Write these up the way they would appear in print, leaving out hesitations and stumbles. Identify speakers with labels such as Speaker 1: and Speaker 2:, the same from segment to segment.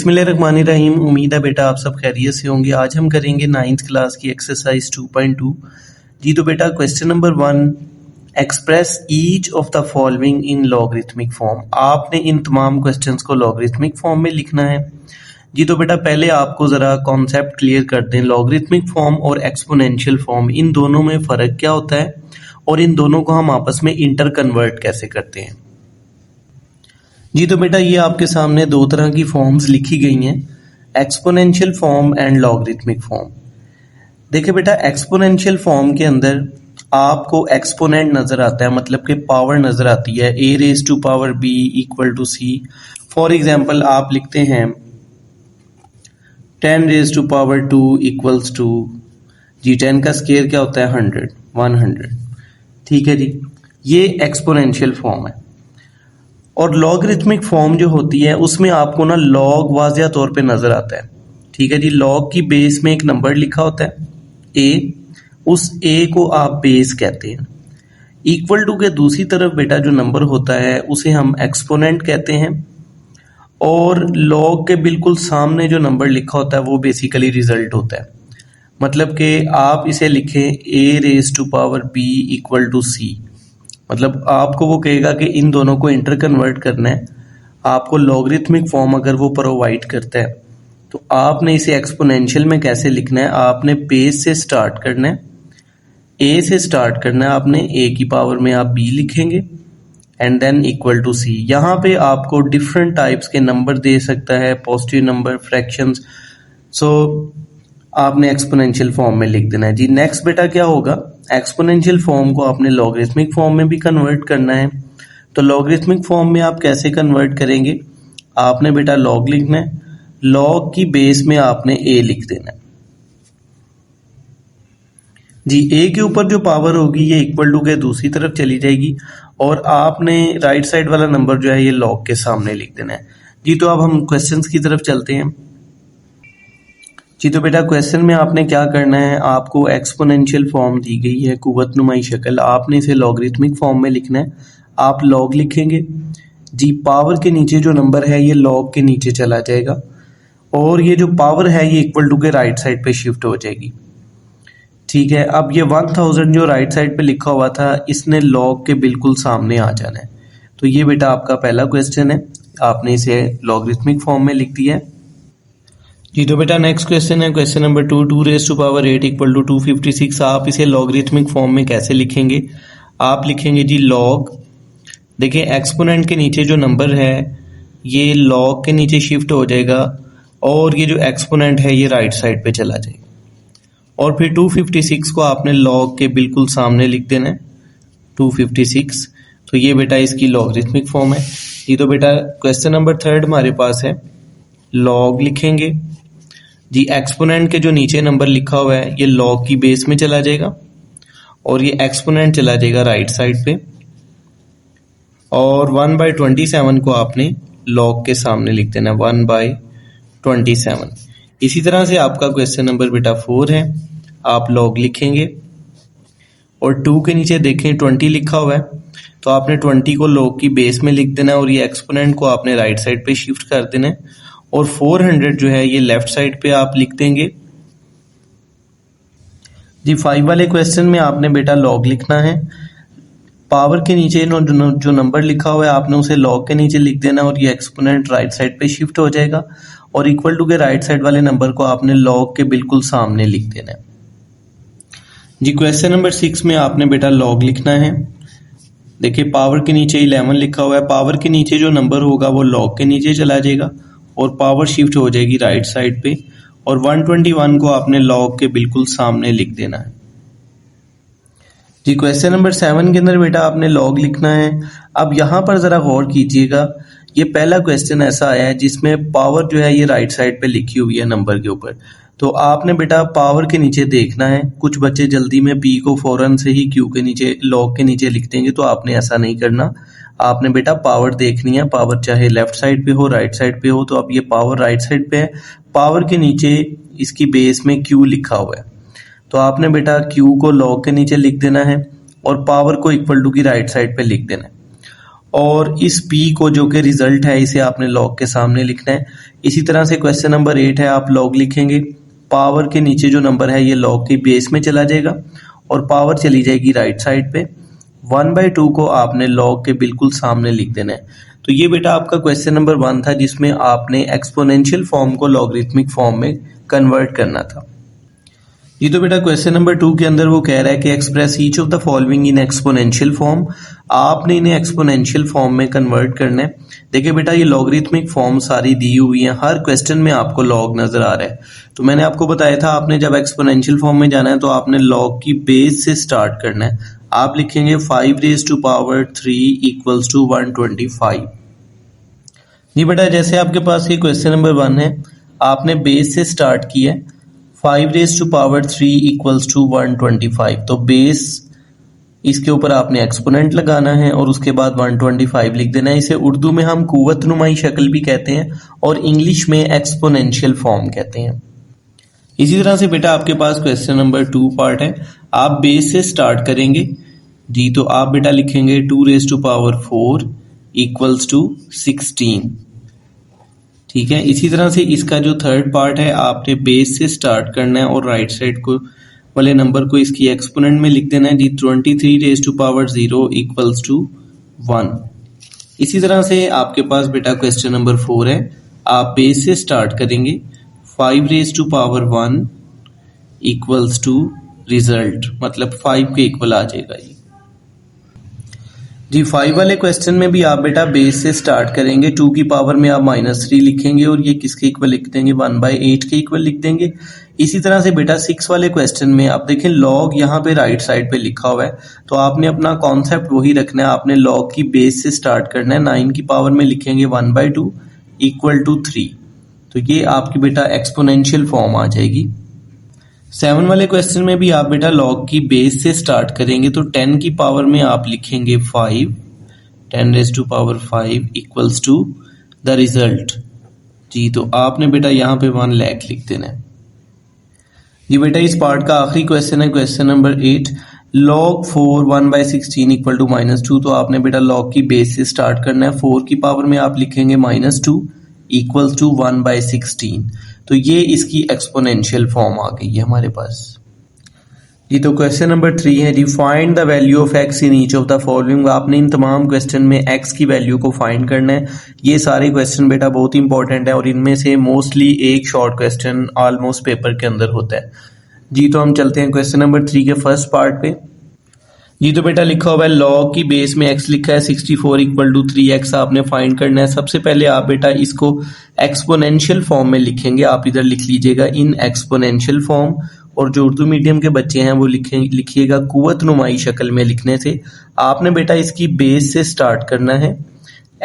Speaker 1: बिस्मिल्लाहिर्रहमानिर्रहीम। उम्मीद है बेटा आप सब खैरियत से होंगे। आज हम करेंगे 9th क्लास की एक्सरसाइज 2.2। जी तो बेटा question number 1, express each of the following in logarithmic form. आपने इन तमाम क्वेश्चंस को लॉगरिथमिक फॉर्म में लिखना है। जी तो बेटा पहले आपको ज़रा कॉन्सेप्ट क्लियर कर दें, लॉगरिथमिक फॉर्म और एक्सपोनेंशियल फॉर्म इन दोनों में फ़र्क क्या होता है और इन दोनों को हम आपस में इंटर कन्वर्ट कैसे करते हैं। जी तो बेटा ये आपके सामने दो तरह की फॉर्म्स लिखी गई हैं, exponential form and logarithmic form. देखिए बेटा एक्सपोनेंशियल फॉर्म के अंदर आपको एक्सपोनेंट नजर आता है, मतलब कि पावर नजर आती है, a raise to power b equal to c। For example आप लिखते हैं 10 raise to power 2 equals to जी 10 का स्केयर क्या होता है 100। ठीक है जी, ये एक्सपोनेंशियल फॉर्म है। और लॉगरिथमिक फॉर्म जो होती है उसमें आपको ना लॉग वाज़िया तौर पे नजर आता है। ठीक है जी, लॉग की बेस में एक नंबर लिखा होता है a, उस a को आप बेस कहते हैं। इक्वल टू के दूसरी तरफ बेटा जो नंबर होता है उसे हम एक्सपोनेंट कहते हैं, और लॉग के बिल्कुल सामने जो नंबर लिखा होता है वो बेसिकली रिजल्ट होता है। मतलब कि आप इसे लिखें a raise to power b equal to c, मतलब आपको वो कहेगा कि इन दोनों को इंटर कन्वर्ट करना है। आपको लॉगरिथमिक फॉर्म अगर वो प्रोवाइड करता है तो आपने इसे एक्सपोनेंशियल में कैसे लिखना है, आपने बेस से स्टार्ट करना है, a से स्टार्ट करना है आपने, a की पावर में आप b लिखेंगे and then equal to c। यहाँ पे आपको डिफरेंट टाइप्स के नंबर दे सकता है, पॉजिटिव नंबर, फ्रैक्शंस, सो आपने एक्सपोनेंशियल फॉर्म में लिख देना है। जी नेक्स्ट बेटा क्या होगा, एक्सपोनेंशियल फॉर्म को आपने लॉगरिथमिक फॉर्म में भी कन्वर्ट करना है। तो लॉगरिथमिक फॉर्म में आप कैसे कन्वर्ट करेंगे, आपने बेटा लॉग लिखना है, लॉग की बेस में आपने a लिख देना है। जी a के ऊपर जो पावर होगी ये इक्वल टू के दूसरी तरफ चली जाएगी और आपने राइट साइड वाला नंबर जो है ये लॉग के सामने लिख देना है। जी तो अब हम क्वेश्चंस की तरफ चलते हैं। जी तो बेटा क्वेश्चन में आपने क्या करना है, आपको एक्सपोनेंशियल फॉर्म दी गई है, कुव्वत नुमाई शक्ल, आपने इसे लॉगरिथमिक फॉर्म में लिखना है। आप लॉग लिखेंगे, जी पावर के नीचे जो नंबर है ये लॉग के नीचे चला जाएगा और ये जो पावर है ये इक्वल टू के राइट साइड पे शिफ्ट हो जाएगी। ठीक है, अब ये 1000 जो राइट साइड पे लिखा हुआ था इसने लॉग के बिल्कुल सामने आ जाना है। तो ये बेटा आपका पहला क्वेश्चन है, आपने इसे लॉगरिथमिक फॉर्म में लिख दिया है। जी तो बेटा नेक्स्ट क्वेश्चन है question number 2, 2 raise to power 8 equal to 256। आप इसे लॉगरिथमिक फॉर्म में कैसे लिखेंगे, आप लिखेंगे जी लॉग, देखिए एक्सपोनेंट के नीचे जो नंबर है ये लॉग के नीचे शिफ्ट हो जाएगा और ये जो एक्सपोनेंट है ये राइट साइड पे चला जाएगा, और फिर 256 को आपने लॉग के बिल्कुल सामने लिख देना है 256। तो ये बेटा इसकी लॉगरिथमिक फॉर्म है। ये तो बेटा क्वेश्चन नंबर 3 हमारे पास है, लॉग लिखेंगे, जी एक्सपोनेंट के जो नीचे नंबर लिखा हुआ है ये लॉग की बेस में चला जाएगा और ये एक्सपोनेंट चला जाएगा राइट साइड पे, और 1/27 को आपने लॉग के सामने लिख देना 1/27। इसी तरह से आपका क्वेश्चन नंबर बेटा 4 है, आप लॉग लिखेंगे और 2 के नीचे देखें 20 लिखा हुआ है तो आपने 20 को लॉग की बेस में लिख देना है और ये एक्सपोनेंट को आपने राइट साइड पे शिफ्ट कर देना है, और 400 जो है ये लेफ्ट साइड पे आप लिख देंगे। जी 5 वाले क्वेश्चन में आपने बेटा लॉग लिखना है, पावर के नीचे जो नंबर लिखा हुआ है आपने उसे लॉग के नीचे लिख देना और ये एक्सपोनेंट राइट साइड पे शिफ्ट हो जाएगा और इक्वल टू के राइट साइड वाले नंबर को आपने लॉग के बिल्कुल सामने लिख देना है। जी क्वेश्चन नंबर 6 में आपने बेटा लॉग लिखना है, देखिए पावर के नीचे 11 लिखा हुआ है, पावर के नीचे जो नंबर होगा वो लॉग के नीचे चला जाएगा और पावर शिफ्ट हो जाएगी राइट साइड पे, और 121 को आपने लॉग के बिल्कुल सामने लिख देना है। जी क्वेश्चन नंबर 7 के अंदर बेटा आपने लॉग लिखना है। अब यहाँ पर जरा गौर कीजिएगा, ये पहला क्वेश्चन ऐसा आया है जिसमें पावर जो है ये राइट साइड पे लिखी हुई है नंबर के ऊपर, तो आपने बेटा पावर के नीचे देखना है। कुछ बच्चे जल्दी में पी को फौरन से ही क्यू के नीचे लॉग के नीचे लिख देंगे, तो आपने ऐसा नहीं करना, आपने बेटा पावर देखनी है, पावर चाहे लेफ्ट साइड पे हो राइट साइड पे हो। तो अब ये पावर राइट साइड पे है, पावर के नीचे इसकी बेस में क्यू लिखा हुआ है, तो आपने बेटा क्यू को लॉग के नीचे लिख देना है और पावर को इक्वल टू की राइट साइड पे लिख देना है। और इस p को जो कि रिजल्ट है इसे आपने लॉग के सामने लिखना है। इसी तरह से क्वेश्चन नंबर 8 है, आप लॉग लिखेंगे, पावर के नीचे जो नंबर है ये लॉग की बेस में चला जाएगा और पावर चली जाएगी राइट साइड पे। 1/2 को आपने लॉग के बिल्कुल सामने लिख देना है। तो ये बेटा आपका क्वेश्चन नंबर 1 था जिसमें आपने एक्सपोनेंशियल फॉर्म को लॉगरिथमिक फॉर्म में कन्वर्ट करना था। ये तो बेटा क्वेश्चन नंबर 2 के अंदर वो कह रहा है कि express each of the following in exponential form. आपने इन्हें एक्सपोनेंशियल फॉर्म में कन्वर्ट करना है। देखिए बेटा ये लॉगरिथमिक फॉर्म सारी दी हुई है, हर क्वेश्चन में आपको लॉग नजर आ रहा है। तो मैंने आपको बताया था आपने जब एक्सपोनेंशियल फॉर्म में जाना है तो आपने लॉग की बेस से स्टार्ट करना है। आप लिखेंगे 5⁻³ इक्वल्स टू 125। जी बेटा जैसे आपके पास ये क्वेश्चन नंबर 1 है, आपने बेस से स्टार्ट किया है, 5⁻³ इक्वल्स टू 125। तो बेस इसके ऊपर आपने एक्सपोनेंट लगाना है और उसके बाद 125 लिख देना है। इसे उर्दू में हम कुव्वत नुमाई शक्ल भी कहते हैं और इंग्लिश में एक्सपोनेंशियल फॉर्म कहते हैं। इसी तरह से बेटा आपके पास क्वेश्चन नंबर 2 पार्ट है, आप बेस से स्टार्ट करेंगे जी। तो आप बेटा लिखेंगे 2⁴ इक्वल्स टू 16। ठीक है, इसी तरह से इसका जो थर्ड पार्ट है आपने बेस से स्टार्ट करना है और राइट साइड को वाले नंबर को इसकी एक्सपोनेंट में लिख देना है जी। 23⁻0 इक्वल्स टू 1। इसी तरह से आपके पास बेटा क्वेश्चन नंबर 4 है, आप बेस से स्टार्ट करेंगे, 5⁻1 इक्वल्स टू रिजल्ट, मतलब 5 के इक्वल आ जाएगा ये जी। 5 वाले क्वेश्चन में भी आप बेटा बेस से स्टार्ट करेंगे, 2 की पावर में आप -3 लिखेंगे और ये किसके इक्वल लिख देंगे, 1/8 के इक्वल लिख देंगे। इसी तरह से बेटा 6 वाले क्वेश्चन में आप देखें लॉग यहाँ पे राइट साइड पे लिखा हुआ है, तो आपने अपना कॉन्सेप्ट वही रखना है, आपने लॉग की बेस से स्टार्ट करना है। 9 की पावर में लिखेंगे 1/2 इक्वल टू 3। तो ये आपकी बेटा एक्सपोनेंशियल फॉर्म आ जाएगी। 7 वाले क्वेश्चन में भी आप बेटा लॉग की बेस से स्टार्ट करेंगे, तो 10 की पावर में आप लिखेंगे 5, 10⁵ इक्वल्स टू द रिजल्ट जी। तो आपने बेटा यहाँ पे 1 लाख लिख देना है जी। बेटा इस पार्ट का आखिरी क्वेश्चन है question number 8, log 4 1/16 equal to -2। तो आपने बेटा लॉग की बेस से स्टार्ट करना है, 4 की पावर में आप लिखेंगे -2 इक्वल्स टू 1/16। तो ये इसकी एक्सपोनेंशियल फॉर्म आ गई है हमारे पास जी। तो क्वेश्चन नंबर 3 है जी, find the value of x in each of the following. आपने इन तमाम क्वेश्चन में x की वैल्यू को फाइंड करना है। ये सारे क्वेश्चन बेटा बहुत इंपॉर्टेंट है और इनमें से मोस्टली एक शॉर्ट क्वेश्चन ऑलमोस्ट पेपर के अंदर होता है जी। तो हम चलते हैं क्वेश्चन नंबर 3 के फर्स्ट पार्ट पे जी। तो बेटा लिखा हुआ है लॉग की बेस में x लिखा है 64 इक्वल टू 3x आपने फाइंड करना है। सबसे पहले आप बेटा इसको एक्सपोनेंशियल फॉर्म में लिखेंगे, आप इधर लिख लीजिएगा इन एक्सपोनेंशियल फॉर्म, और जो उर्दू मीडियम के बच्चे हैं वो लिखिएगा कुव्वत नुमाई शक्ल में। लिखने से आपने बेटा इसकी बेस से स्टार्ट करना है,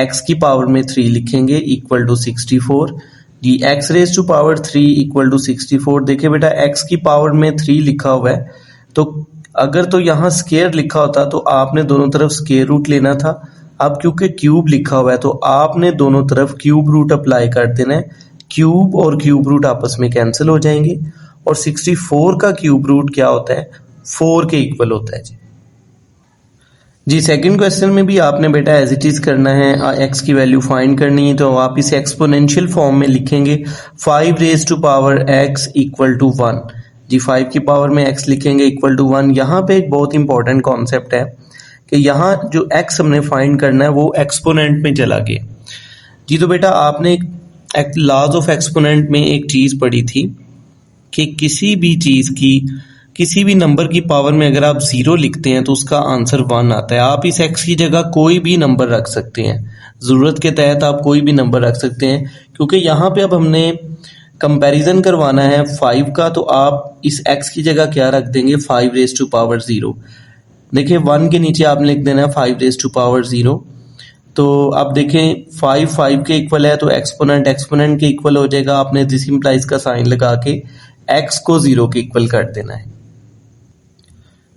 Speaker 1: x की पावर में 3 लिखेंगे इक्वल टू 64 जी। x⁻³ equal to 64। देखिए बेटा x की पावर में 3 लिखा हुआ है, तो अगर तो यहाँ स्केयर लिखा होता तो आपने दोनों तरफ स्केयर रूट लेना था। अब क्योंकि क्यूब लिखा हुआ है तो आपने दोनों तरफ क्यूब रूट अप्लाई कर देना है। क्यूब और क्यूब रूट आपस में कैंसिल हो जाएंगे और 64 का क्यूब रूट क्या होता है, 4 के इक्वल होता है जी। सेकंड क्वेश्चन में भी आपने बेटा एज इट इज करना है, x की वैल्यू फाइंड करनी है। तो आप इसे एक्सपोनेंशियल फॉर्म में लिखेंगे 5⁻x इक्वल टू 1 जी। 5 की पावर में x लिखेंगे इक्वल टू 1। यहाँ पे एक बहुत इंपॉर्टेंट कॉन्सेप्ट है कि यहाँ जो x हमने फाइंड करना है वो एक्सपोनेंट में चला गया जी। तो बेटा आपने लॉज ऑफ एक्सपोनेंट में एक चीज पढ़ी थी कि किसी भी चीज की किसी भी नंबर की पावर में अगर आप 0 लिखते हैं तो उसका आंसर 1 आता है। आप इस x की जगह कोई भी नंबर रख सकते हैं, जरूरत के तहत आप कोई भी नंबर रख सकते हैं, क्योंकि यहाँ पे अब हमने कंपैरिजन करवाना है 5 का, तो आप इस x की जगह क्या रख देंगे, 5⁻0। देखिए 1 के नीचे आपने लिख देना है 5⁻0। तो अब देखें 5 के इक्वल है तो एक्सपोनेंट के इक्वल हो जाएगा। आपने दिस इंप्लाइज का साइन लगा के x को 0 के इक्वल कर देना है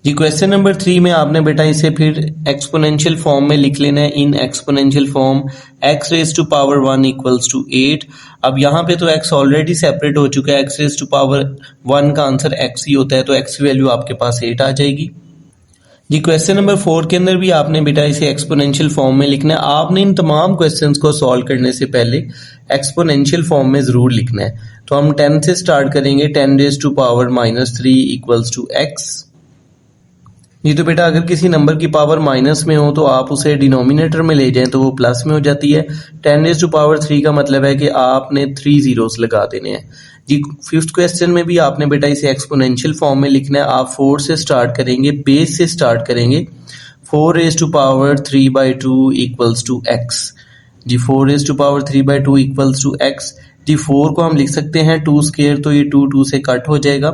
Speaker 1: जी। क्वेश्चन नंबर 3 में आपने बेटा इसे फिर एक्सपोनेंशियल फॉर्म में लिख लेना है in exponential form x⁻1 equals to 8। अब यहाँ पे तो x ऑलरेडी सेपरेट हो चुका है, x⁻1 का आंसर x ही होता है, तो x की वैल्यू आपके पास 8 आ जाएगी। जी क्वेश्चन नंबर 4 के अंदर भी आपने बेटा इसे एक्सपोनेंशियल फॉर्म में लिखना है। आपने इन तमाम क्वेश्चंस को सॉल्व करने से पहले एक्सपोनेंशियल फॉर्म में ज़रूर लिखना है। तो हम 10 से स्टार्ट करेंगे, 10 raise to power -3 equals to x। ये तो बेटा अगर किसी नंबर की पावर माइनस में हो तो आप उसे डिनोमिनेटर में ले जाएं तो वो प्लस में हो जाती है। 10 रेज़ टू पावर 3 का मतलब है कि आपने 3 जीरोस लगा देने हैं। जी फिफ्थ क्वेश्चन में भी आपने बेटा इसे एक्सपोनेंशियल फॉर्म में लिखना है। आप 4 से स्टार्ट करेंगे, बेस से स्टार्ट करेंगे। 4 raise to power 3/2 equals to x। जी 4 raise to power 3/2 equals to x। जी 4 को हम लिख सकते हैं 2 स्क्वायर, तो ये 2 से कट हो जाएगा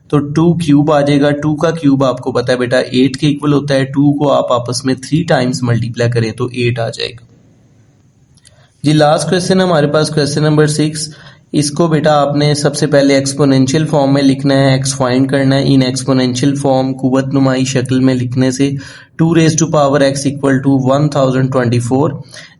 Speaker 1: तो 2 क्यूब आ जाएगा। 2 का क्यूब आपको पता है बेटा 8 के इक्वल होता है। 2 को आप आपस में 3 टाइम्स मल्टीप्लाई करें तो 8 आ जाएगा। जी लास्ट क्वेश्चन हमारे पास क्वेश्चन नंबर 6। इसको बेटा आपने सबसे पहले एक्सपोनेंशियल फॉर्म में लिखना है, एक्स फाइंड करना है। इन एक्सपोनेंशियल फॉर्म कुव्वत नुमाई शक्ल में लिखने से 2 raise to power x equal to 1024।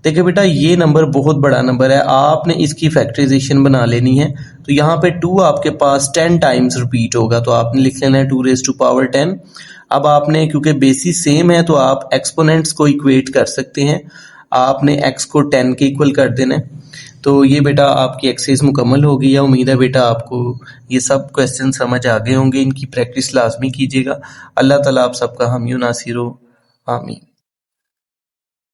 Speaker 1: देखिए बेटा ये नंबर बहुत बड़ा नंबर है, आपने इसकी फैक्टराइजेशन बना लेनी है। तो यहाँ पे 2 आपके पास 10 टाइम्स रिपीट होगा, तो आपने लिख लेना है 2 रेज़ टू पावर 10। अब आपने क्योंकि बेसिस सेम है तो आप एक्सपोनेंट्स को इक्वेट कर सकते हैं। आपने x को 10 के इक्वल कर देना है। तो ये बेटा आपकी एक्सरसाइज मुकम्मल हो गई है। उम्मीद है बेटा आपको ये सब क्वेश्चन समझ आ गए होंगे। इनकी प्रैक्टिस लाजमी कीजिएगा। अल्लाह ताला आप सबका हामी नासिर हो। आमीन।